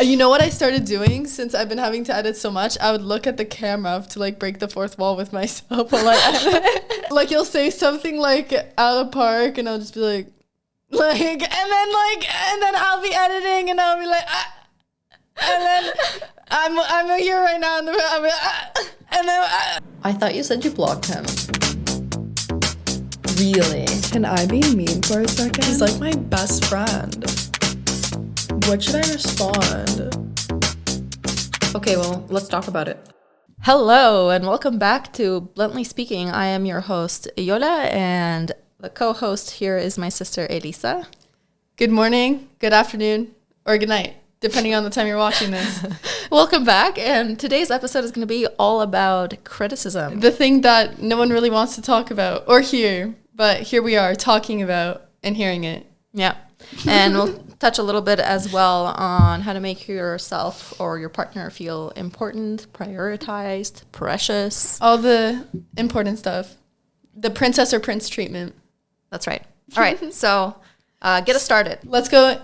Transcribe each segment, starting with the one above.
You know what I started doing since I've been having to edit so much? I would look at the camera to like break the fourth wall with myself while I edit. Like you'll say something like out of park and I'll just be like, and then I'll be editing and I'll be like, and then I'm here right now and I'll be and then I thought you said you blocked him. Really? Can I be mean for a second? He's like my best friend. What should I respond? Okay, well, let's talk about it. Hello, and welcome back to Bluntly Speaking. I am your host, Jola, and the co-host here is my sister, Elisa. Good morning, good afternoon, or good night, depending on the time you're watching this. Welcome back, and today's episode is going to be all about criticism. The thing that no one really wants to talk about or hear, but here we are talking about and hearing it. Yeah, and we'll touch a little bit as well on how to make yourself or your partner feel important, prioritized, precious. All the important stuff. The princess or prince treatment. That's right. All right, so get us started. Let's go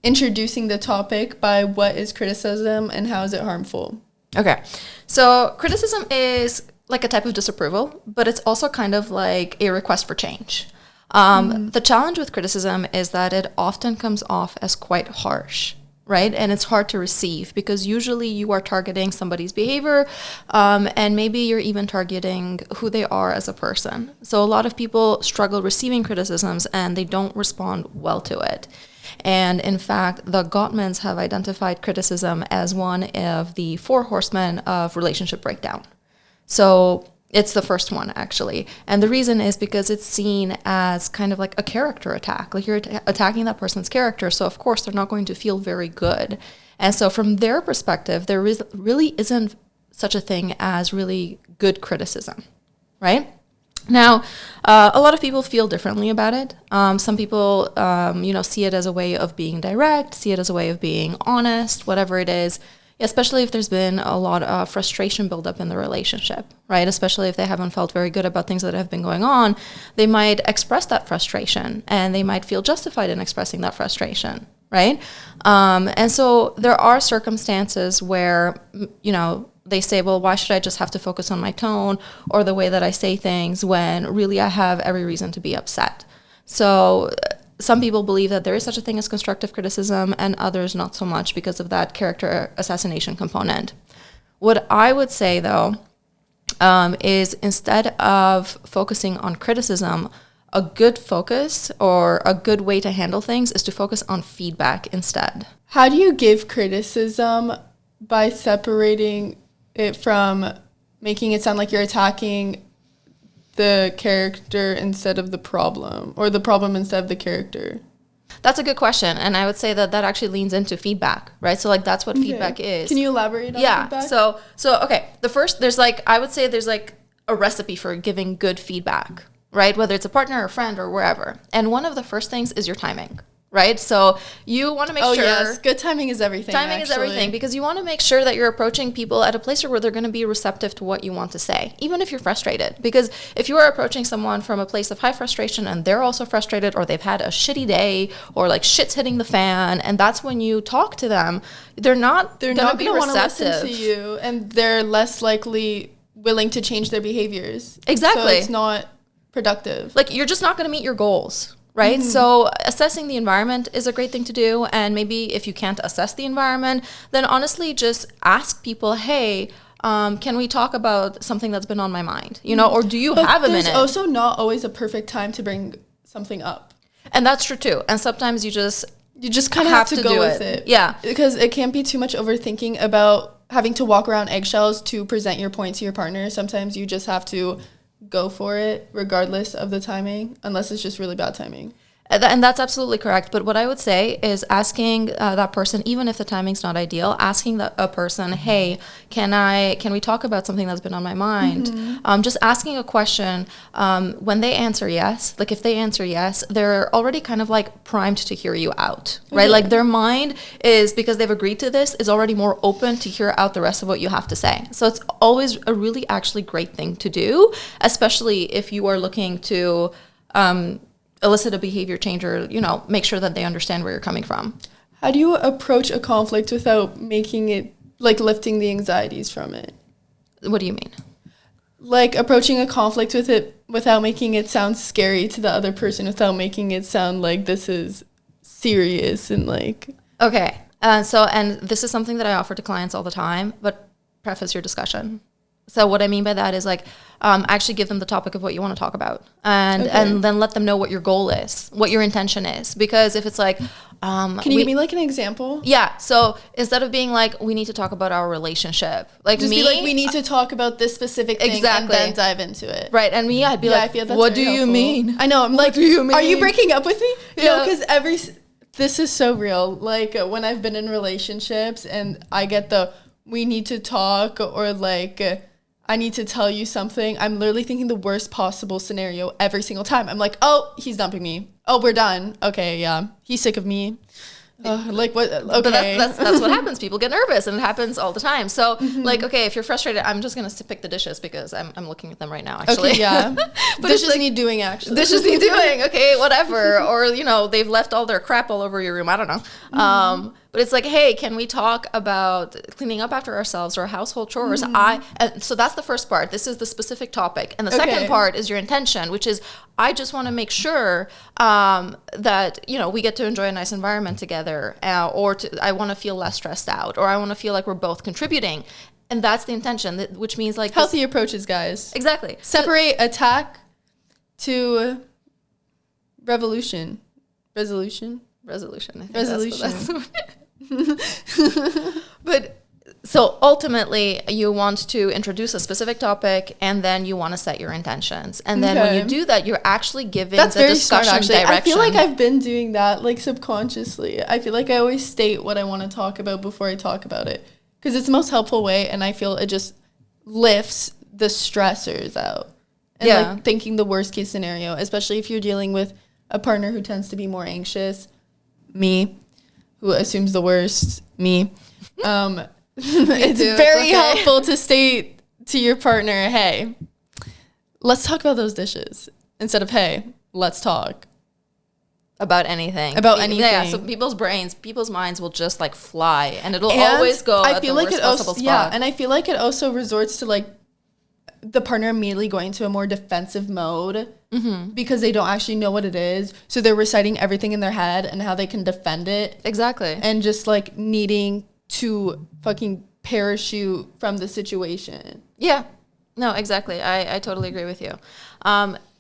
introducing the topic by what is criticism and how is it harmful. Okay, so criticism is like a type of disapproval, but it's also kind of like a request for change. The challenge with criticism is that it often comes off as quite harsh, right? And it's hard to receive because usually you are targeting somebody's behavior, and maybe you're even targeting who they are as a person. So a lot of people struggle receiving criticisms and they don't respond well to it. And in fact, the Gottmans have identified criticism as one of the 4 horsemen of relationship breakdown. So it's the first one, actually. And the reason is because it's seen as kind of like a character attack. Like you're attacking that person's character. So, of course, they're not going to feel very good. And so from their perspective, there really isn't such a thing as really good criticism, right? Now, a lot of people feel differently about it. Some people, see it as a way of being direct, see it as a way of being honest, whatever it is. Especially if there's been a lot of frustration build up in the relationship, right? Especially if they haven't felt very good about things that have been going on, they might express that frustration and they might feel justified in expressing that frustration, right? And so there are circumstances where, they say, well, why should I just have to focus on my tone or the way that I say things when really I have every reason to be upset? So some people believe that there is such a thing as constructive criticism and others not so much because of that character assassination component. What I would say, though, is instead of focusing on criticism, a good focus or a good way to handle things is to focus on feedback instead. How do you give criticism by separating it from making it sound like you're attacking the character instead of the problem, or the problem instead of the character? That's a good question, and I would say that actually leans into feedback, right? So like that's what feedback is. Can you elaborate on feedback? So Okay, the first, there's a recipe for giving good feedback, right? Whether it's a partner or a friend or wherever. And one of the first things is your timing. Right? So you want to make sure... yes. Good timing is everything, Timing is everything, because you want to make sure that you're approaching people at a place where they're going to be receptive to what you want to say, even if you're frustrated. Because if you are approaching someone from a place of high frustration and they're also frustrated, or they've had a shitty day, or like shit's hitting the fan, and that's when you talk to them, they're not going to want to listen to you, and they're less likely willing to change their behaviors. Exactly. So it's not productive. Like, you're just not going to meet your goals. Right? Mm-hmm. So assessing the environment is a great thing to do. And maybe if you can't assess the environment, then honestly just ask people, hey, can we talk about something that's been on my mind? Or do you have a minute? There's also not always a perfect time to bring something up. And that's true too. And sometimes you just kind of have to go with it. Yeah. Because it can't be too much overthinking about having to walk around eggshells to present your point to your partner. Sometimes you just have to go for it regardless of the timing, unless it's just really bad timing. And that's absolutely correct. But what I would say is asking that person, even if the timing's not ideal, asking a person, hey, can we talk about something that's been on my mind? Mm-hmm. Just asking a question. When they answer yes, like if they answer yes, they're already kind of like primed to hear you out, right? Mm-hmm. Like their mind is, because they've agreed to this, is already more open to hear out the rest of what you have to say. So it's always a really actually great thing to do, especially if you are looking to elicit a behavior change or, make sure that they understand where you're coming from. How do you approach a conflict without making it, like, lifting the anxieties from it? What do you mean? Like, approaching a conflict with it without making it sound scary to the other person, without making it sound like this is serious and, like... Okay. And this is something that I offer to clients all the time, but preface your discussion. So what I mean by that is, like, actually give them the topic of what you want to talk about, and then let them know what your goal is, what your intention is. Because if it's like, can you give me like an example? Yeah. So instead of being like, we need to talk about our relationship, like, just be like, we need to talk about this specific thing, exactly, and then dive into it. Right. And me, I'd be like, I feel what do you mean? I know. I'm like, do you mean? Are you breaking up with me? Yeah. No, because this is so real. Like, when I've been in relationships and I get we need to talk, or like, I need to tell you something, I'm literally thinking the worst possible scenario every single time. I'm like, oh, he's dumping me. Oh, we're done. Okay, yeah. He's sick of me. Like, what? Okay. But that's what happens. People get nervous, and it happens all the time. So, like, okay, if you're frustrated, I'm just going to pick the dishes because I'm looking at them right now, actually. Okay, yeah. But dishes need doing, actually. Dishes need doing. Okay, whatever. Or, you know, they've left all their crap all over your room. I don't know. But it's like, hey, can we talk about cleaning up after ourselves or household chores? So that's the first part. This is the specific topic. And the second part is your intention, which is, I just want to make sure that, you know, we get to enjoy a nice environment together, I want to feel less stressed out, or I want to feel like we're both contributing. And that's the intention, which means, like, healthy approaches, guys. Exactly. Separate attack to resolution. I think resolution. But so ultimately, you want to introduce a specific topic, and then you want to set your intentions. And then when you do that, you're actually giving the discussion direction. I feel like I've been doing that, like, subconsciously. I feel like I always state what I want to talk about before I talk about it, because it's the most helpful way, and I feel it just lifts the stressors out. And like, thinking the worst case scenario, especially if you're dealing with a partner who tends to be more anxious, me, who assumes the worst, me. It's very helpful to state to your partner, hey, let's talk about those dishes, instead of, hey, let's talk about anything. Yeah, so people's minds will just, like, fly, and it'll always go at the worst possible spot. Yeah, and I feel like it also resorts to, like, the partner immediately going to a more defensive mode, because they don't actually know what it is. So they're reciting everything in their head and how they can defend it. Exactly. And just, like, needing to fucking parachute from the situation. Yeah. No, exactly. I totally agree with you.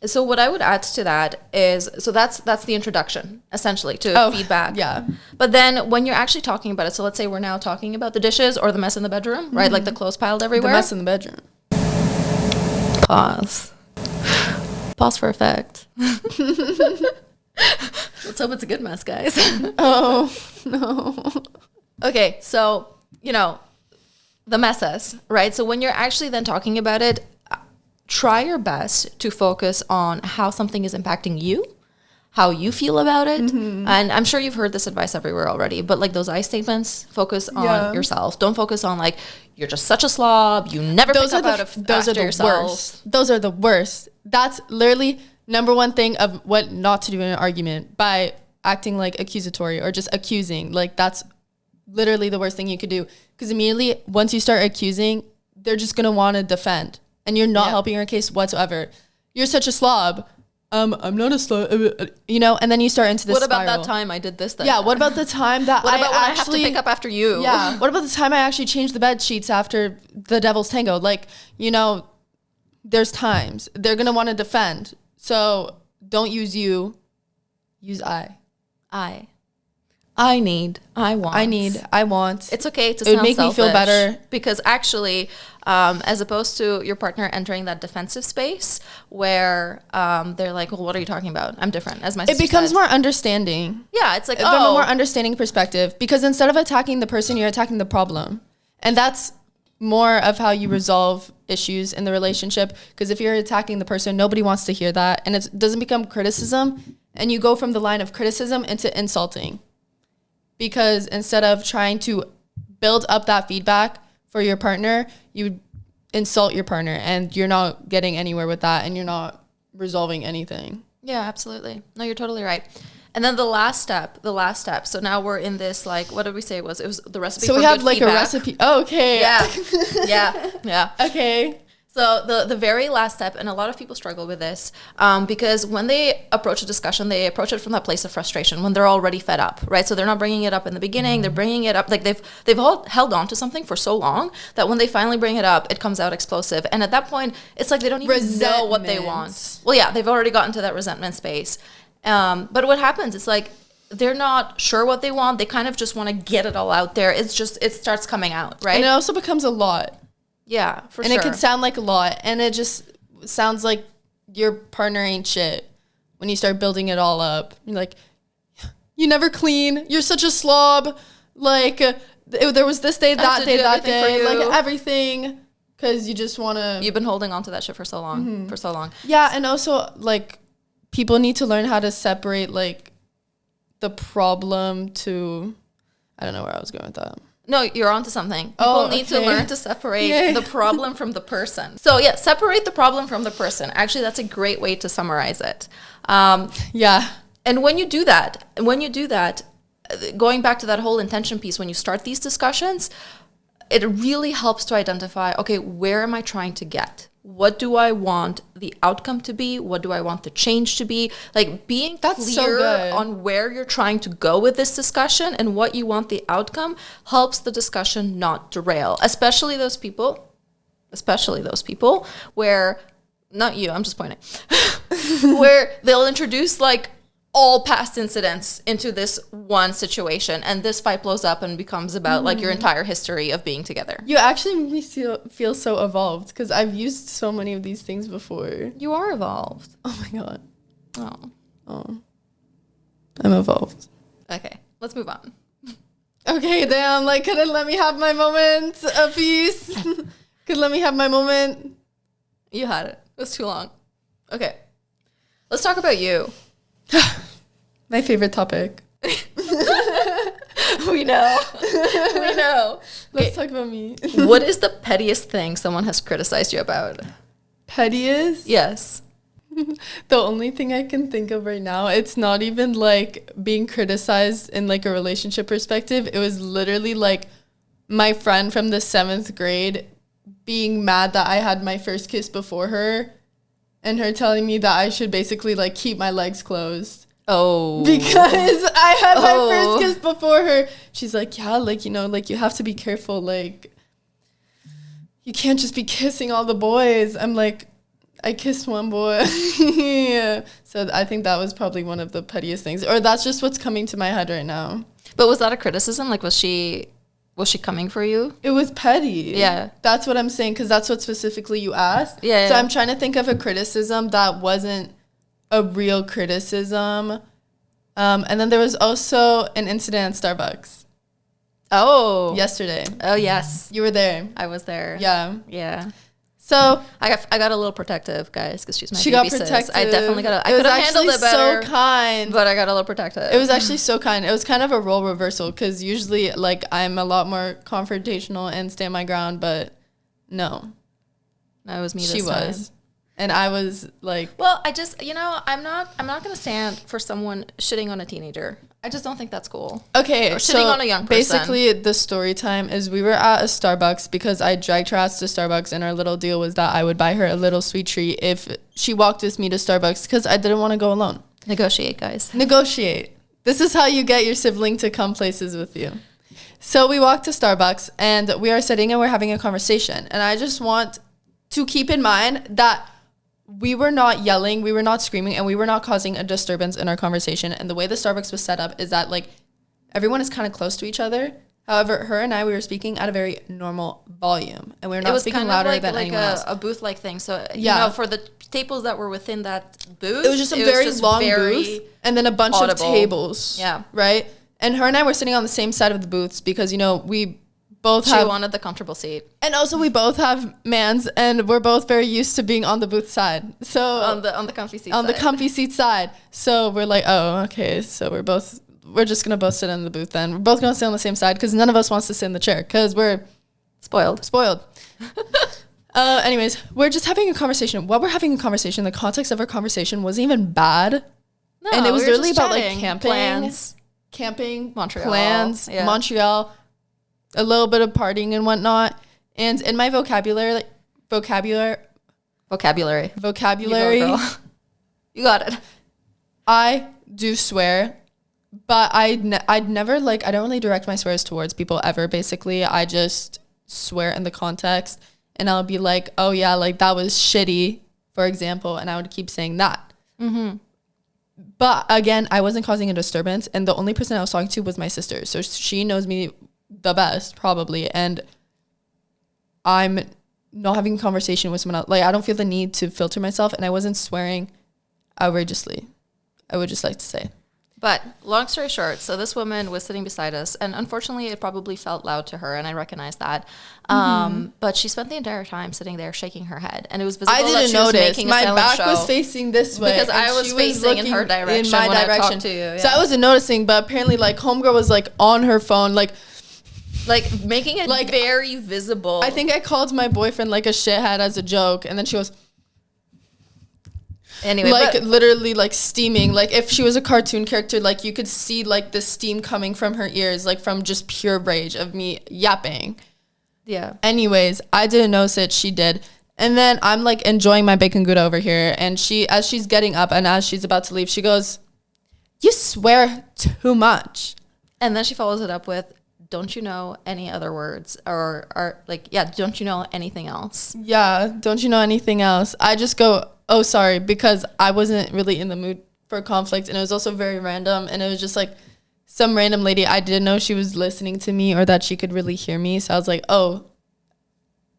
So what I would add to that is, so that's the introduction, essentially, to feedback. Yeah. But then when you're actually talking about it, so let's say we're now talking about the dishes or the mess in the bedroom, right? Like the clothes piled everywhere. The mess in the bedroom. Pause. Pause for effect. Let's hope it's a good mess, guys. Oh, no. Okay, so, you know, the messes, right? So when you're actually then talking about it, try your best to focus on how something is impacting you, how you feel about it. And I'm sure you've heard this advice everywhere already, but, like, those I statements, focus on yourself. Don't focus on, like, you're just such a slob, you never pick up out of after yourself. Worst. Those are the worst. That's literally number one thing of what not to do in an argument, by acting, like, accusatory or just accusing. Like, that's literally the worst thing you could do, because immediately once you start accusing, they're just going to want to defend, and you're not helping your case whatsoever. You're such a slob. I'm not a slob, you know, and then you start into this spiral. What about that time I did this thing? Yeah, what about the time that when I have to pick up after you? Yeah, what about the time I actually changed the bed sheets after the Devil's Tango? Like, you know, there's times they're going to want to defend. So don't use you, use I. I need, I want. It's okay to sound selfish. It would make me feel better. Because actually, as opposed to your partner entering that defensive space where they're like, well, what are you talking about? I'm different, as my sister It becomes said. More understanding. Yeah, it's like, from a more understanding perspective. Because instead of attacking the person, you're attacking the problem. And that's more of how you resolve issues in the relationship. Because if you're attacking the person, nobody wants to hear that. And it doesn't become criticism. And you go from the line of criticism into insulting. Because instead of trying to build up that feedback for your partner, you insult your partner, and you're not getting anywhere with that, and you're not resolving anything. Yeah, absolutely. No, you're totally right. And then the last step. So now we're in this, like, what did we say it was? It was the recipe. So for we have good like feedback. a recipe. Oh, okay. Yeah. Okay. So the very last step, and a lot of people struggle with this, because when they approach a discussion, they approach it from that place of frustration when they're already fed up, right? So they're not bringing it up in the beginning; they're bringing it up like they've all held on to something for so long that when they finally bring it up, it comes out explosive. And at that point, it's like they don't even know what they want. Well, yeah, they've already gotten to that resentment space. But what happens? It's like they're not sure what they want. They kind of just want to get it all out there. It starts coming out, right? And it also becomes a lot. Yeah, for and sure. it could sound like a lot, and it just sounds like your partner ain't shit when you start building it all up. You're like, you never clean. You're such a slob. Like, there was this day, that day, like everything, because you just want to. You've been holding on to that shit for so long, Yeah, and also, like, people need to learn how to separate, like, the problem to. I don't know where I was going with that. No, you're onto something. People need to learn to separate the problem from the person. So yeah, separate the problem from the person. Actually, that's a great way to summarize it. Yeah. And when you do that, going back to that whole intention piece, when you start these discussions, it really helps to identify, okay, where am I trying to get? What do I want the outcome to be? What do I want the change to be? Like being clear on where you're trying to go with this discussion and what you want the outcome helps the discussion not derail, especially those people where, not you, I'm just pointing, where they'll introduce like all past incidents into this one situation, and this fight blows up and becomes about like your entire history of being together. You actually make me feel so evolved, because I've used so many of these things before. You are evolved. Oh my god. Oh. I'm evolved. Okay, let's move on. Okay, damn, like, couldn't let me have my moment of peace. Could let me have my moment. You had it. It was too long. Okay, let's talk about you. My favorite topic. We know. Let's talk about me. What is the pettiest thing someone has criticized you about? Pettiest? Yes. The only thing I can think of right now, it's not even like being criticized in like a relationship perspective. It was literally like my friend from the 7th grade being mad that I had my first kiss before her, and her telling me that I should basically like keep my legs closed. Oh. Because I had my first kiss before her. She's like, yeah, like, you know, like you have to be careful. Like, you can't just be kissing all the boys. I'm like, I kissed one boy. Yeah. So I think that was probably one of the pettiest things. Or that's just what's coming to my head right now. But was that a criticism? Like, was she coming for you? It was petty. Yeah. That's what I'm saying, because that's what specifically you asked. Yeah. So I'm trying to think of a criticism that wasn't a real criticism. And then there was also an incident at Starbucks. Oh. Yesterday. Oh, yes. You were there. I was there. Yeah. Yeah. So I got a little protective, guys, because she's my she baby got sis. protective. I definitely got. I could have handled it better. So kind, but I got a little protective. It was actually so kind. It was kind of a role reversal, because usually like I'm a lot more confrontational and stand my ground, but no, it was me. This she time. was, and I was like, well, I just I'm not gonna stand for someone shitting on a teenager. I just don't think that's cool. Okay, or shitting on a young person. Basically, the story time is we were at a Starbucks because I dragged her out to Starbucks, and our little deal was that I would buy her a little sweet treat if she walked with me to Starbucks, because I didn't want to go alone. Negotiate, guys. Negotiate. This is how you get your sibling to come places with you. So we walked to Starbucks, and we are sitting and we're having a conversation. And I just want to keep in mind that we were not yelling, we were not screaming, and we were not causing a disturbance in our conversation. And the way the Starbucks was set up is that like everyone is kind of close to each other. However, her and I, we were speaking at a very normal volume, and we were not speaking louder than anyone else. A booth-like thing. So you know, for the tables that were within that booth, it was just a very long booth, and then a bunch of tables. Yeah, right. And her and I were sitting on the same side of the booths because, you know, we both she wanted the comfortable seat. And also we both have mans, and we're both very used to being on the booth side. So on the comfy seat on side. the comfy seat side. So we're like, oh, okay. So we're just going to both sit in the booth then. We're both going to sit on the same side because none of us wants to sit in the chair because we're spoiled. Anyways, we're just having a conversation. While we're having a conversation, the context of our conversation wasn't even bad. No, and it was we were literally just about like chatting, camping, Montreal, plans, yeah. Montreal, a little bit of partying and whatnot. And in my vocabulary, You go, girl. You got it. I do swear, but I'd never like, I don't really direct my swears towards people ever. Basically, I just swear in the context, and I'll be like, oh yeah, like that was shitty, for example, and I would keep saying that. Mm-hmm. But again, I wasn't causing a disturbance, and the only person I was talking to was my sister, so she knows me the best probably, and I'm not having a conversation with someone else. Like, I don't feel the need to filter myself, and I wasn't swearing outrageously, I would just like to say. But long story short, so this woman was sitting beside us, and unfortunately it probably felt loud to her, and I recognize that. But she spent the entire time sitting there shaking her head, and it was visible I that didn't she was notice. making a My silent back show. was facing this way. Because and I was she facing in her looking direction in my when I direction. talked to you, yeah. So I wasn't noticing, but apparently like homegirl was like on her phone, like making it like, very visible. I think I called my boyfriend like a shithead as a joke, and then she was anyway, like but literally like steaming. Like if she was a cartoon character, like you could see like the steam coming from her ears, like from just pure rage of me yapping. yeah. Anyways, I didn't notice it. She did. And then I'm like enjoying my bacon gouda over here. And as she's getting up and as she's about to leave, she goes, "You swear too much." And then she follows it up with, "Don't you know any other words?" Or like, yeah, don't you know anything else? Yeah, don't you know anything else? I just go, "Oh, sorry," because I wasn't really in the mood for conflict. And it was also very random. And it was just like some random lady. I didn't know she was listening to me or that she could really hear me. So I was like, "Oh,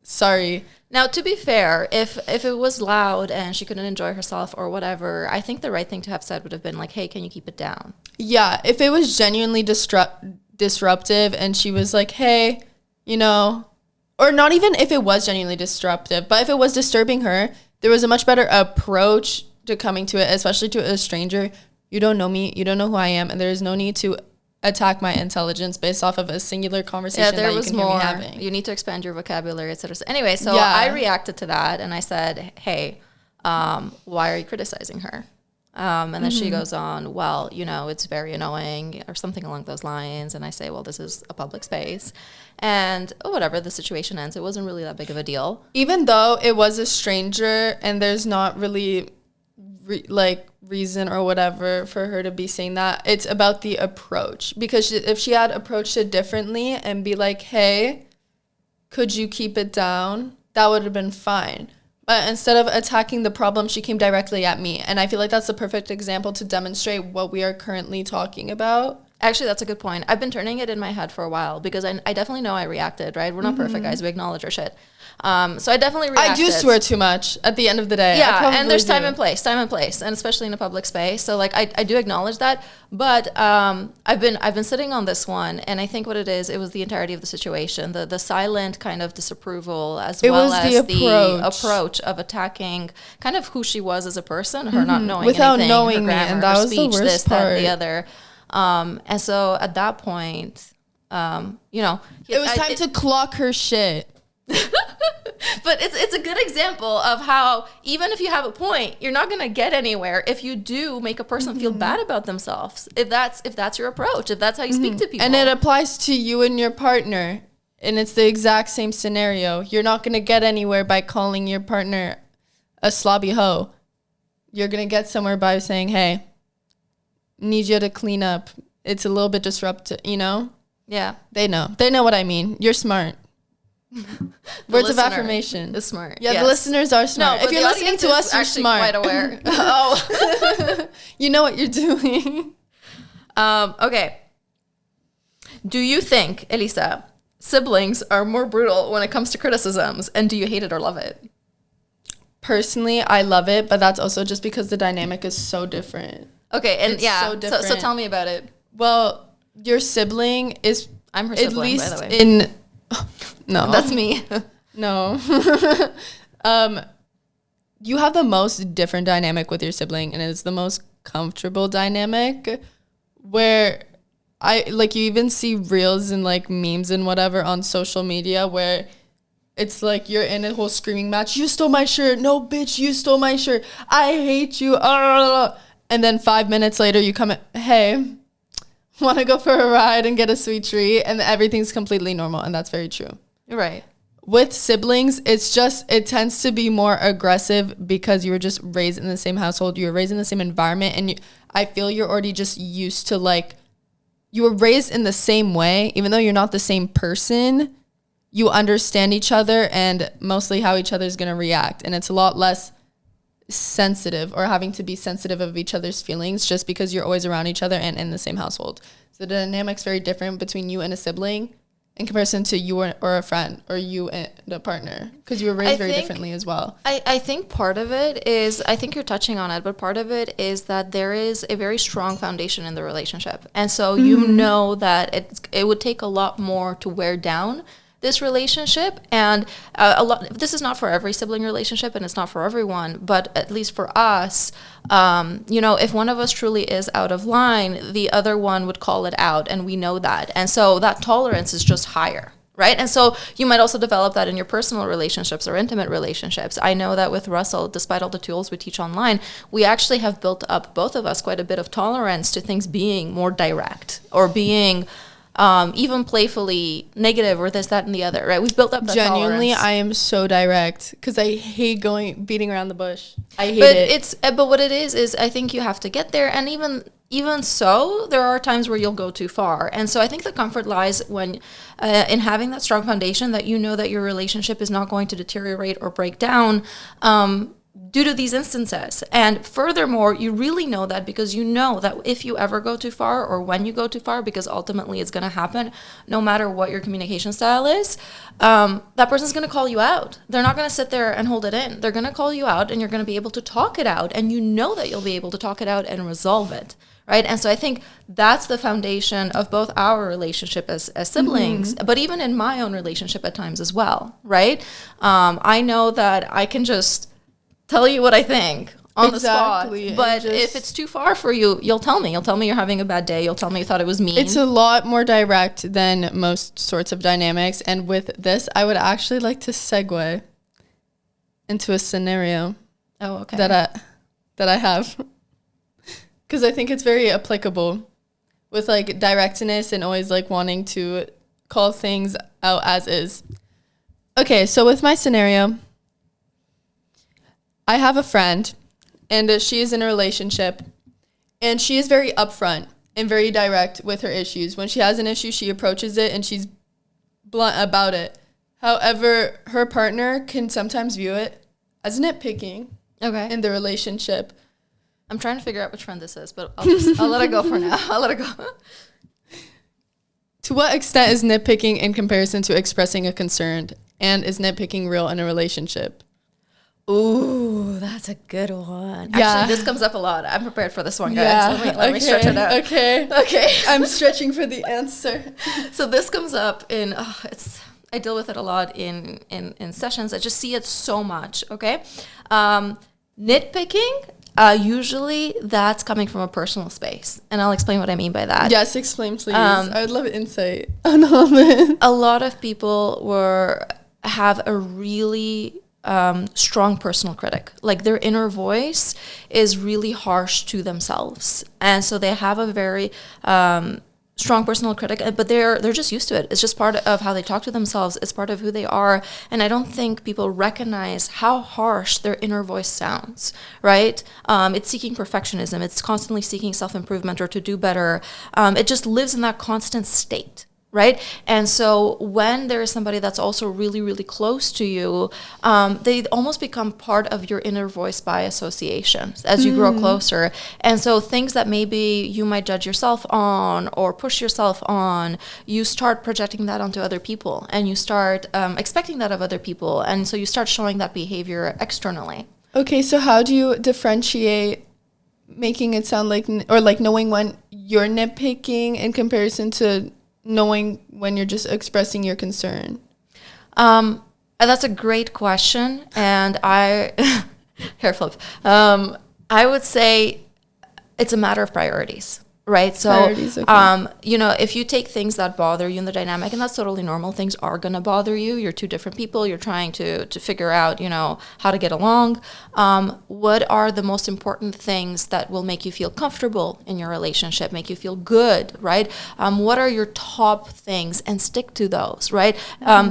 sorry." Now, to be fair, if it was loud and she couldn't enjoy herself or whatever, I think the right thing to have said would have been like, "Hey, can you keep it down?" Yeah, if it was genuinely disruptive and she was like, "Hey, you know," or not even if it was genuinely disruptive, but if it was disturbing her, there was a much better approach to coming to it, especially to a stranger. You don't know me, you don't know who I am, and there is no need to attack my intelligence based off of a singular conversation Yeah, there that you was can hear more. me having. You need to expand your vocabulary, etc. Anyway, so Yeah. I reacted to that and I said, "Hey, why are you criticizing her?" And then she goes on, "Well, you know, it's very annoying," or something along those lines. And I say, "Well, this is a public space." And whatever, the situation ends. It wasn't really that big of a deal. Even though it was a stranger and there's not really reason or whatever for her to be saying that, it's about the approach. Because if she had approached it differently and be like, "Hey, could you keep it down?" that would have been fine. But instead of attacking the problem, she came directly at me. And I feel like that's the perfect example to demonstrate what we are currently talking about. Actually, that's a good point. I've been turning it in my head for a while because I definitely know I reacted, right? We're not perfect, guys. We acknowledge our shit. So I definitely reacted. I do swear too much at the end of the day. Yeah, and there's time and place, and especially in a public space. So like I do acknowledge that, but I've been sitting on this one, and I think what it was the entirety of the situation, the silent kind of disapproval, as well as the approach of attacking kind of who she was as a person, her not knowing without anything, knowing her me, grammar, and that her was the speech, worst this, that, part. the other. And so at that point, you know, It was time to clock her shit. But it's a good example of how even if you have a point, you're not going to get anywhere if you do make a person feel bad about themselves. If that's your approach, if that's how you speak to people. And it applies to you and your partner. And it's the exact same scenario. You're not going to get anywhere by calling your partner a slobby hoe. You're going to get somewhere by saying, "Hey, need you to clean up. It's a little bit disruptive," you know? Yeah. They know what I mean. You're smart. Words of affirmation. Is smart. Yeah, yes. the listeners are smart. No, if you're listening to us, you're actually smart. quite aware. Oh. You know what you're doing. Okay. Do you think, Elisa, siblings are more brutal when it comes to criticisms, and do you hate it or love it? Personally, I love it, but that's also just because the dynamic is so different. Okay, and It's yeah, so so different. tell me about it. Well, your sibling is I'm her at sibling, least by the way. in no. That's me. No. You have the most different dynamic with your sibling, and it's the most comfortable dynamic where you even see reels and like memes and whatever on social media where it's like you're in a whole screaming match. "You stole my shirt. No, bitch, you stole my shirt. I hate you." And then 5 minutes later, you come, hey, want to go for a ride and get a sweet treat? And everything's completely normal. And that's very true. Right. With siblings, it tends to be more aggressive because you were just raised in the same household. You were raised in the same environment. And I feel you're already just used to, like, you were raised in the same way. Even though you're not the same person, you understand each other and mostly how each other is going to react. And it's a lot less sensitive or having to be sensitive of each other's feelings just because you're always around each other and in the same household. So the dynamic's very different between you and a sibling in comparison to you or a friend or you and a partner, because you were raised very differently as well. I think part of it is, I think you're touching on it, but part of it is that there is a very strong foundation in the relationship. And so you know that it would take a lot more to wear down this relationship. And this is not for every sibling relationship and it's not for everyone, but at least for us, if one of us truly is out of line, the other one would call it out, and we know that. And so that tolerance is just higher, right? And so you might also develop that in your personal relationships or intimate relationships. I know that with Russell, despite all the tools we teach online, we actually have built up, both of us, quite a bit of tolerance to things being more direct or being even playfully negative or this, that, and the other, right? We've built up that Genuinely, tolerance. I am so direct because I hate beating around the bush. I hate it. But what it is I think you have to get there. And even so, there are times where you'll go too far. And so I think the comfort lies when in having that strong foundation that you know that your relationship is not going to deteriorate or break down due to these instances. And furthermore, you really know that because you know that if you ever go too far or when you go too far, because ultimately it's going to happen no matter what your communication style is, that person's going to call you out. They're not going to sit there and hold it in. They're going to call you out and you're going to be able to talk it out. And you know that you'll be able to talk it out and resolve it. Right. And so I think that's the foundation of both our relationship as siblings, but even in my own relationship at times as well. Right. I know that I can just tell you what I think on the spot. But if it's too far for you, you'll tell me. You'll tell me you're having a bad day. You'll tell me you thought it was mean. It's a lot more direct than most sorts of dynamics. And with this, I would actually like to segue into a scenario. Oh, okay. That I have. Because I think it's very applicable with like directness and always like wanting to call things out as is. Okay, so with my scenario, I have a friend, and she is in a relationship, and she is very upfront and very direct with her issues. When she has an issue, she approaches it, and she's blunt about it. However, her partner can sometimes view it as nitpicking in the relationship. I'm trying to figure out which friend this is, but I'll let it go for now. I'll let it go. To what extent is nitpicking in comparison to expressing a concern? And is nitpicking real in a relationship? Ooh, that's a good one. Yeah. Actually, this comes up a lot. I'm prepared for this one, guys. Yeah. Let me stretch it out. Okay. I'm stretching for the answer. So this comes up in, I deal with it a lot in sessions. I just see it so much, okay? Nitpicking, usually that's coming from a personal space. And I'll explain what I mean by that. Yes, explain, please. I would love insight on all this. A lot of people have a really strong personal critic. Like their inner voice is really harsh to themselves, and so they have a very strong personal critic, but they're just used to it. It's just part of how they talk to themselves. It's part of who they are, and I don't think people recognize how harsh their inner voice sounds, right? It's seeking perfectionism. It's constantly seeking self-improvement or to do better. It just lives in that constant state. Right? And so when there is somebody that's also really, really close to you, they almost become part of your inner voice by association as you grow closer. And so things that maybe you might judge yourself on or push yourself on, you start projecting that onto other people, and you start expecting that of other people. And so you start showing that behavior externally. Okay, so how do you differentiate making it sound like, or like knowing when you're nitpicking in comparison to knowing when you're just expressing your concern? That's a great question. And hair flip. I would say it's a matter of priorities, right? So, Priorities, okay. you know, if you take things that bother you in the dynamic, and that's totally normal, things are going to bother you. You're two different people. You're trying to figure out, you know, how to get along. What are the most important things that will make you feel comfortable in your relationship, make you feel good, right? What are your top things, and stick to those, right?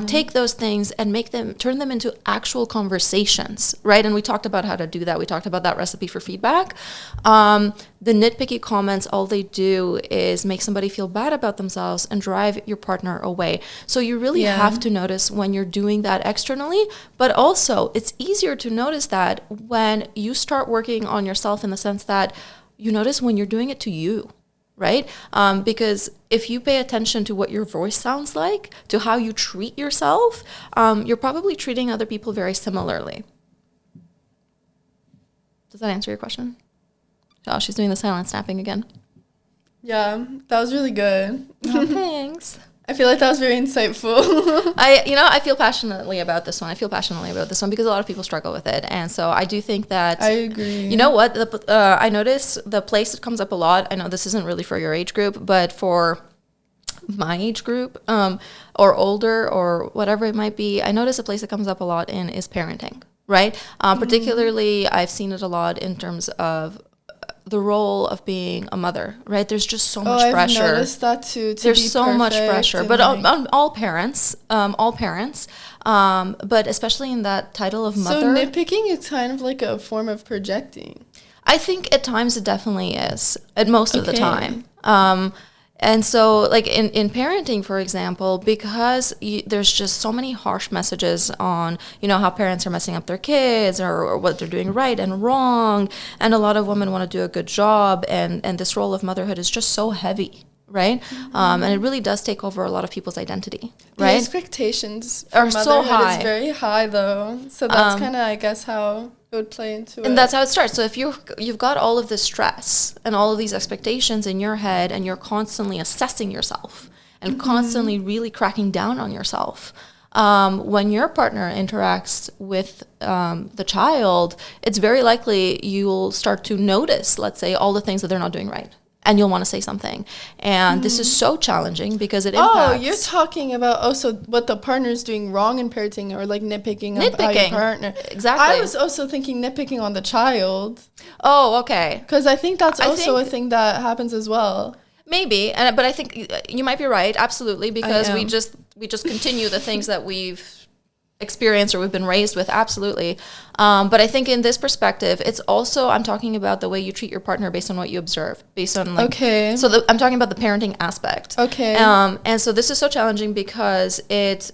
Take those things and turn them into actual conversations, right? And we talked about how to do that. We talked about that recipe for feedback. The nitpicky comments, all they do is make somebody feel bad about themselves and drive your partner away. So you really have to notice when you're doing that externally, but also it's easier to notice that when you start working on yourself, in the sense that you notice when you're doing it to you, right? Because if you pay attention to what your voice sounds like, to how you treat yourself, you're probably treating other people very similarly. Does that answer your question? Oh, she's doing the silent snapping again. Yeah, that was really good. Oh, thanks. I feel like that was very insightful. I feel passionately about this one. Because a lot of people struggle with it. And so I do think that... I agree. You know what? I notice the place that comes up a lot, I know this isn't really for your age group, but for my age group, or older, or whatever it might be, I notice a place that comes up a lot in is parenting, right? Particularly, I've seen it a lot in terms of the role of being a mother, right? There's just so much pressure. I've noticed that too. There's so much pressure, but on all parents, but especially in that title of mother. So nitpicking is kind of like a form of projecting. I think at times it definitely is, at most of the time. And so, like in parenting, for example, because there's just so many harsh messages on, you know, how parents are messing up their kids, or what they're doing right and wrong. And a lot of women want to do a good job. And this role of motherhood is just so heavy, right? And it really does take over a lot of people's identity, right? The expectations are so high. Is very high, though. So that's kind of, I guess, how it would play into it. And that's how it starts. So if you've got all of this stress and all of these expectations in your head, and you're constantly assessing yourself and constantly really cracking down on yourself, when your partner interacts with the child, it's very likely you'll start to notice, let's say, all the things that they're not doing right. And you'll want to say something. And this is so challenging because it impacts. Oh, you're talking about also what the partner's doing wrong in parenting, or like nitpicking about your partner. Exactly. I was also thinking nitpicking on the child. Oh, okay. Because I think that's also a thing that happens as well. Maybe, but I think you might be right, absolutely, because we just continue the things that we've experienced or we've been raised with, absolutely. But I think in this perspective, it's also, I'm talking about the way you treat your partner based on what you observe, based on like... Okay. So I'm talking about the parenting aspect. Okay. And so this is so challenging because it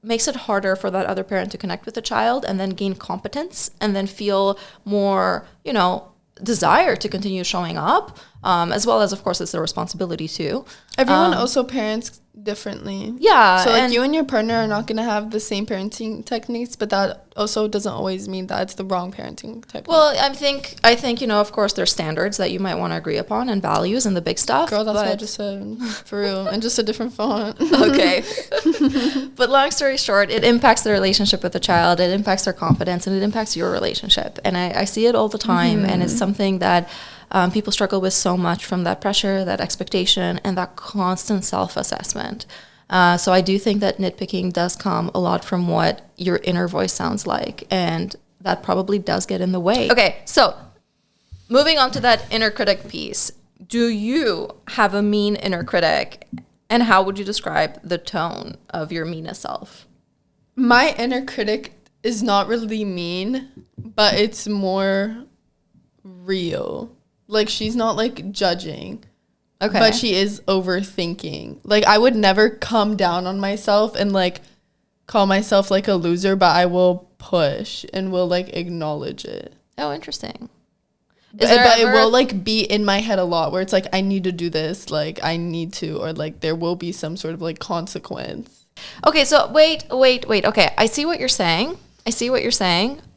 makes it harder for that other parent to connect with the child and then gain competence and then feel more, you know, desire to continue showing up, as well as, of course, it's their responsibility too. Everyone also parents differently. Yeah. So like you and your partner are not going to have the same parenting techniques, but that also doesn't always mean that it's the wrong parenting technique. Well, I think, you know, of course, there's standards that you might want to agree upon and values and the big stuff. Girl, that's what I just said. For real. And just a different font. Okay. But long story short, it impacts the relationship with the child, it impacts their confidence, and it impacts your relationship. And I see it all the time, and it's something that people struggle with so much, from that pressure, that expectation, and that constant self-assessment. So I do think that nitpicking does come a lot from what your inner voice sounds like, and that probably does get in the way. Okay, so moving on to that inner critic piece. Do you have a mean inner critic, and how would you describe the tone of your meanest self? My inner critic is not really mean, but it's more real. Like, she's not, like, judging. Okay. But she is overthinking. Like, I would never come down on myself and, like, call myself, like, a loser, but I will push and will, like, acknowledge it. Oh, interesting. But it will, like, be in my head a lot, where it's, like, I need to do this, like, I need to, or, like, there will be some sort of, like, consequence. Okay, so wait. Okay, I see what you're saying.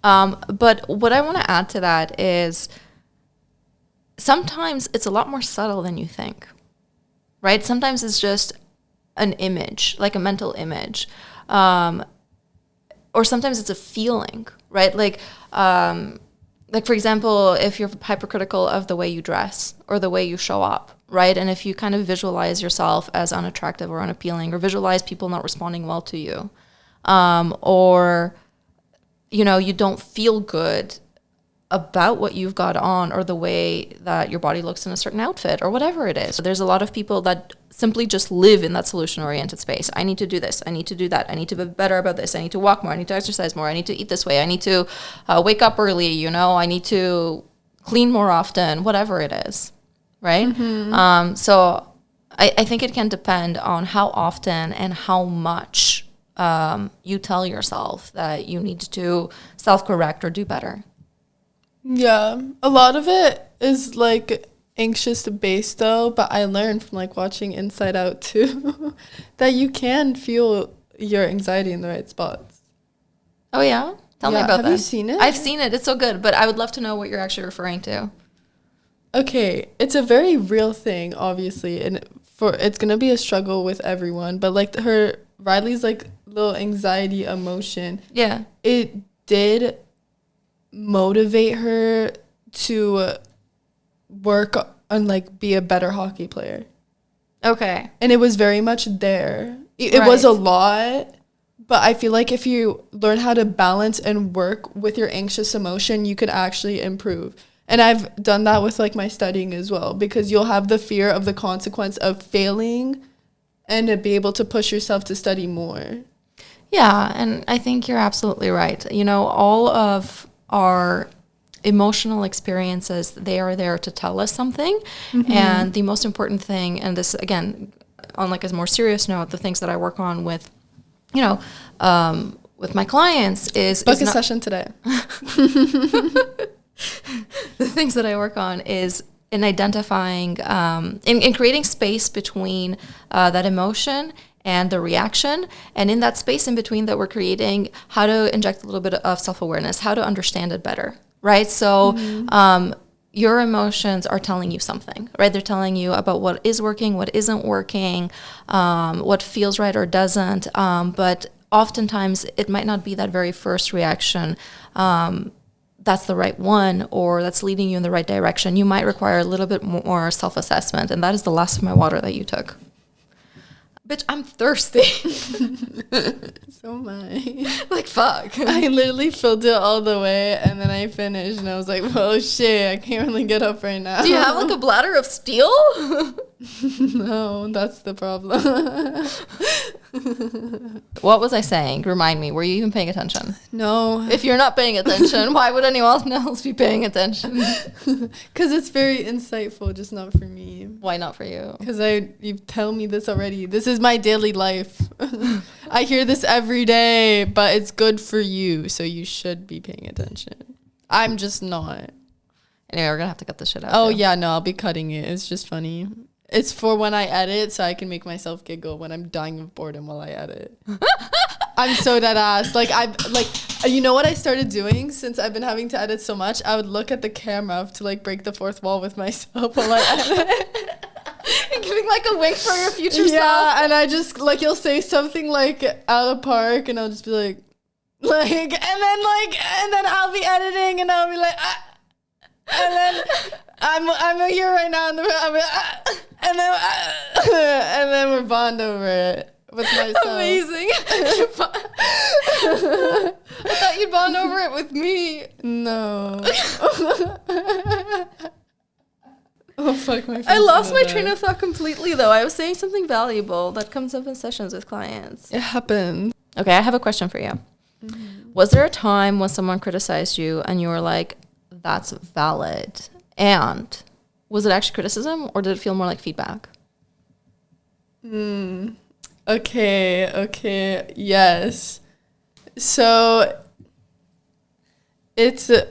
But what I want to add to that is... sometimes it's a lot more subtle than you think, right? Sometimes it's just an image, like a mental image. Or sometimes it's a feeling, right? Like like, for example, if you're hypercritical of the way you dress or the way you show up, right? And if you kind of visualize yourself as unattractive or unappealing, or visualize people not responding well to you, or, you know, you don't feel good about what you've got on or the way that your body looks in a certain outfit or whatever it is. There's a lot of people that simply just live in that solution-oriented space. I need to do this. I need to do that. I need to be better about this. I need to walk more. I need to exercise more. I need to eat this way. I need to wake up early, you know. I need to clean more often, whatever it is, right? Mm-hmm. So I think it can depend on how often and how much you tell yourself that you need to self-correct or do better. Yeah, a lot of it is like anxious based though, but I learned from like watching Inside Out too that you can feel your anxiety in the right spots. Oh yeah? Tell me about that. Have you seen it? I've seen it. It's so good, but I would love to know what you're actually referring to. Okay, it's a very real thing, obviously, and it's gonna be a struggle with everyone, but like Riley's like little anxiety emotion. Yeah. It did motivate her to work and like be a better hockey player. Okay. And it was very much there. It was a lot, but I feel like if you learn how to balance and work with your anxious emotion, you could actually improve. And I've done that with like my studying as well, because you'll have the fear of the consequence of failing and to be able to push yourself to study more. Yeah, and I think you're absolutely right. You know, all of our emotional experiences, they are there to tell us something. Mm-hmm. And the most important thing, and this, again, on like a more serious note, the things that I work on with, you know, with my clients is... Book a session today. The things that I work on is in identifying, in creating space between that emotion and the reaction, and in that space in between that we're creating, how to inject a little bit of self-awareness, how to understand it better, right? So your emotions are telling you something, right? They're telling you about what is working, what isn't working, what feels right or doesn't, but oftentimes it might not be that very first reaction that's the right one, or that's leading you in the right direction. You might require a little bit more self-assessment, and that is the last of my water that you took. Bitch, I'm thirsty. So am I. Like, fuck. I literally filled it all the way, and then I finished, and I was like, well, shit, I can't really get up right now. Do you have, like, a bladder of steel? No, that's the problem. What was I saying? Remind me. Were you even paying attention? No. If you're not paying attention, why would anyone else be paying attention? Because it's very insightful, just not for me. Why not for you? Because you tell me this already. This is my daily life. I hear this every day, but it's good for you, so you should be paying attention. I'm just not. Anyway, we're going to have to cut this shit out. Oh, yeah, no, I'll be cutting it. It's just funny. It's for when I edit, so I can make myself giggle when I'm dying of boredom while I edit. I'm so dead ass. Like, you know what I started doing since I've been having to edit so much? I would look at the camera to like break the fourth wall with myself while I edit. And giving like a wink for your future self. Yeah, and I just like, you'll say something like out of park, and I'll just be like, and then I'll be editing, and I'll be like, and then I'm here right now in the room, I'll be like, and then we're bond over it with myself. Amazing. I thought you'd bond over it with me. No. Oh, fuck my. I lost my train of thought completely, though. I was saying something valuable that comes up in sessions with clients. It happens. Okay, I have a question for you. Mm-hmm. Was there a time when someone criticized you and you were like, that's valid? And was it actually criticism, or did it feel more like feedback? Okay, yes. So it's a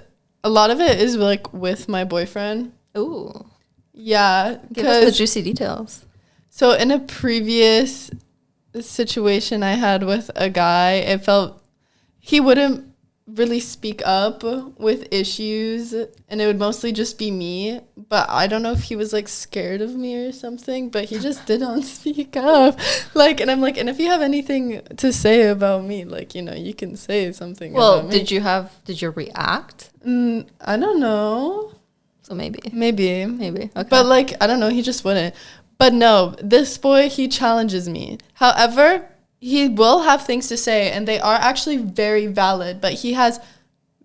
lot of it is like with my boyfriend. Ooh. Yeah. Give us the juicy details. So in a previous situation I had with a guy, it felt he wouldn't really speak up with issues, and it would mostly just be me. But I don't know if he was like scared of me or something, but he just didn't speak up. Like, and I'm like, and if you have anything to say about me, like, you know, you can say something. Well, about me. did you react? I don't know. So maybe. Okay. But like, I don't know, he just wouldn't. But no, this boy, he challenges me. However, he will have things to say, and they are actually very valid, but he has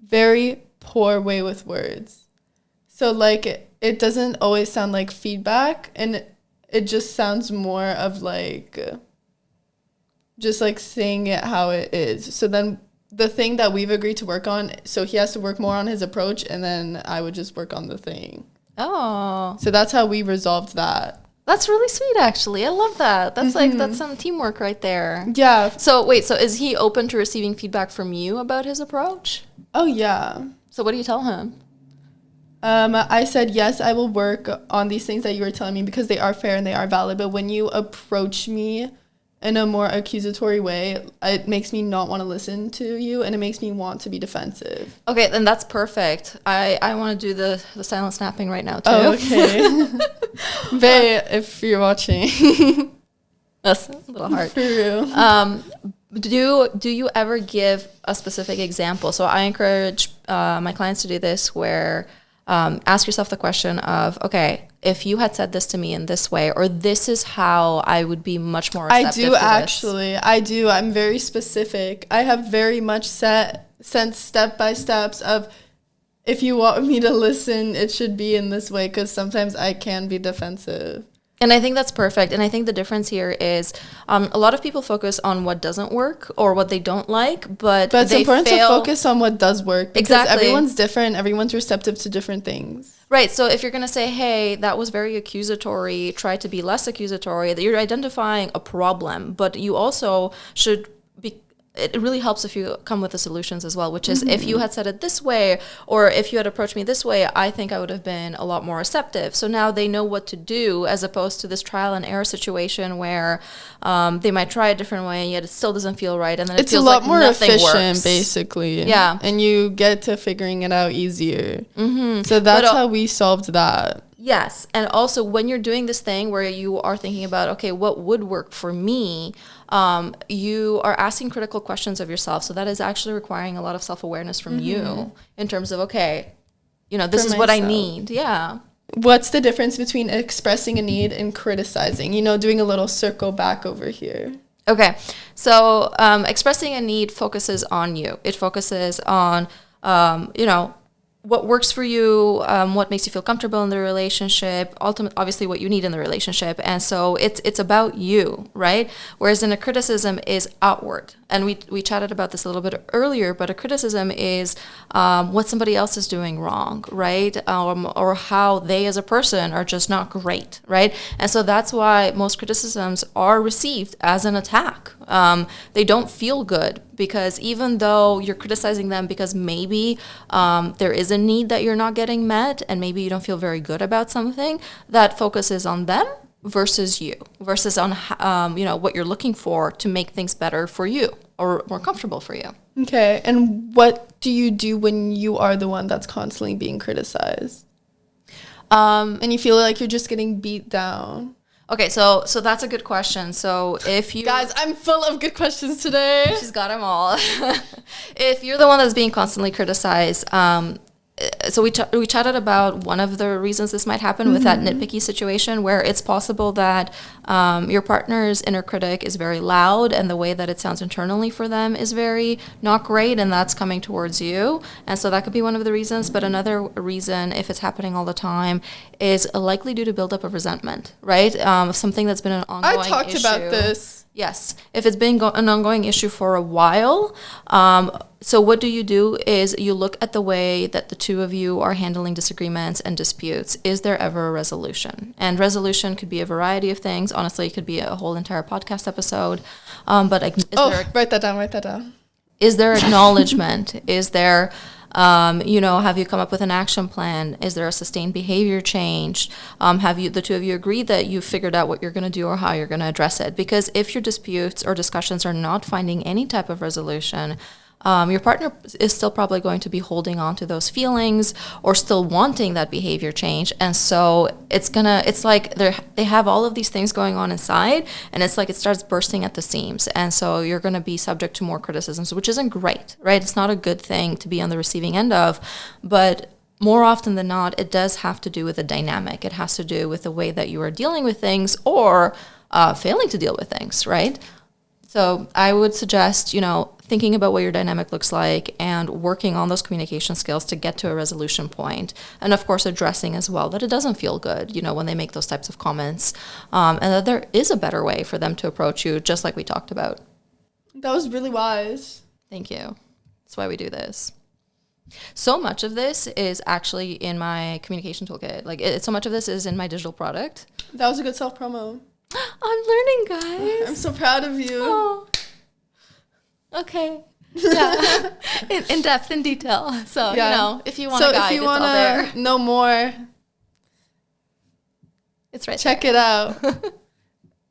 very poor way with words. So, like, it doesn't always sound like feedback, and it just sounds more of, like, just, like, saying it how it is. So then the thing that we've agreed to work on, so he has to work more on his approach, and then I would just work on the thing. Oh. So that's how we resolved that. That's really sweet, actually. I love that. That's like, that's some teamwork right there. Yeah. So wait, so is he open to receiving feedback from you about his approach? Oh, yeah. So what do you tell him? I said, yes, I will work on these things that you were telling me because they are fair and they are valid. But when you approach me in a more accusatory way, it makes me not want to listen to you, and it makes me want to be defensive. Okay, then that's perfect. I want to do the silent snapping right now, too. Oh, okay. Bae, if you're watching. That's a little hard. For real. Do you ever give a specific example? So I encourage my clients to do this where ask yourself the question of, okay, if you had said this to me in this way, or this is how I would be much more receptive to this. I do. I'm very specific. I have very much sent step by steps of, if you want me to listen, it should be in this way, because sometimes I can be defensive. And I think that's perfect. And I think the difference here is a lot of people focus on what doesn't work or what they don't like, but it's important to focus on what does work, because exactly. Everyone's different. Everyone's receptive to different things. Right. So if you're going to say, hey, that was very accusatory, try to be less accusatory, that you're identifying a problem, but you also should be. It really helps if you come with the solutions as well, which is if you had said it this way, or if you had approached me this way, I think I would have been a lot more receptive. So now they know what to do, as opposed to this trial and error situation where they might try a different way, yet it still doesn't feel right. And then it's feels a lot like more efficient, works. basically. Yeah. And you get to figuring it out easier. So that's how we solved that. Yes. And also when you're doing this thing where you are thinking about, okay, what would work for me? You are asking critical questions of yourself. So that is actually requiring a lot of self-awareness from you in terms of, okay, you know, this is what I need. Yeah. What's the difference between expressing a need and criticizing? You know, doing a little circle back over here. Okay. So expressing a need focuses on you. It focuses on, you know, what works for you, what makes you feel comfortable in the relationship, obviously what you need in the relationship. And so it's about you, right? Whereas in a criticism is outward. And we chatted about this a little bit earlier, but a criticism is what somebody else is doing wrong, right? Or how they as a person are just not great, right? And so that's why most criticisms are received as an attack. They don't feel good, because even though you're criticizing them because maybe there is a need that you're not getting met, and maybe you don't feel very good about something, that focuses on them versus you, versus on you know, what you're looking for to make things better for you or more comfortable for you. Okay, and what do you do when you are the one that's constantly being criticized? And you feel like you're just getting beat down? Okay, so that's a good question. So if you... Guys, I'm full of good questions today. She's got them all. If you're the one that's being constantly criticized, so we chatted about one of the reasons this might happen with that nitpicky situation, where it's possible that your partner's inner critic is very loud, and the way that it sounds internally for them is very not great, and that's coming towards you. And so that could be one of the reasons. But another reason, if it's happening all the time, is likely due to buildup of resentment, right? Something that's been an ongoing issue. I talked about this. Yes. If it's been an ongoing issue for a while, so what you do is you look at the way that the two of you are handling disagreements and disputes. Is there ever a resolution? And resolution could be a variety of things. Honestly, it could be a whole entire podcast episode. But write that down. Is there acknowledgement? Is there... you know, have you come up with an action plan? Is there a sustained behavior change? Have the two of you agreed that you've figured out what you're going to do or how you're going to address it? Because if your disputes or discussions are not finding any type of resolution, your partner is still probably going to be holding on to those feelings or still wanting that behavior change. And so it's like they have all of these things going on inside, and it's like it starts bursting at the seams. And so you're going to be subject to more criticisms, which isn't great, right? It's not a good thing to be on the receiving end of, but more often than not, it does have to do with the dynamic. It has to do with the way that you are dealing with things or failing to deal with things, right? So I would suggest, thinking about what your dynamic looks like and working on those communication skills to get to a resolution point. And of course, addressing as well that it doesn't feel good, when they make those types of comments, and that there is a better way for them to approach you, just like we talked about. That was really wise. Thank you. That's why we do this. So much of this is actually in my communication toolkit. So much of this is in my digital product. That was a good self-promo. I'm learning, guys. I'm so proud of you. Oh. Okay. Yeah. in depth, in detail. So, if you want a guide, it's all there. If you want to know more, it's right check it out.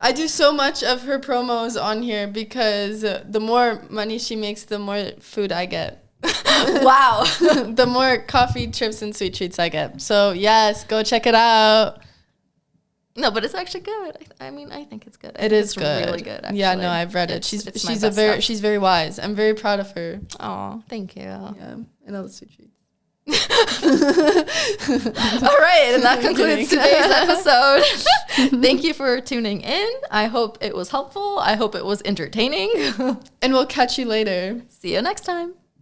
I do so much of her promos on here because the more money she makes, the more food I get. Wow. The more coffee trips and sweet treats I get. So, yes, go check it out. No, but it's actually good. I think it's good. It's good. Really good, actually. Yeah, no, I've read it. She's very wise. I'm very proud of her. Oh, thank you. Yeah, and all the sweet treats. All right, and that concludes today's episode. Thank you for tuning in. I hope it was helpful. I hope it was entertaining. And we'll catch you later. See you next time.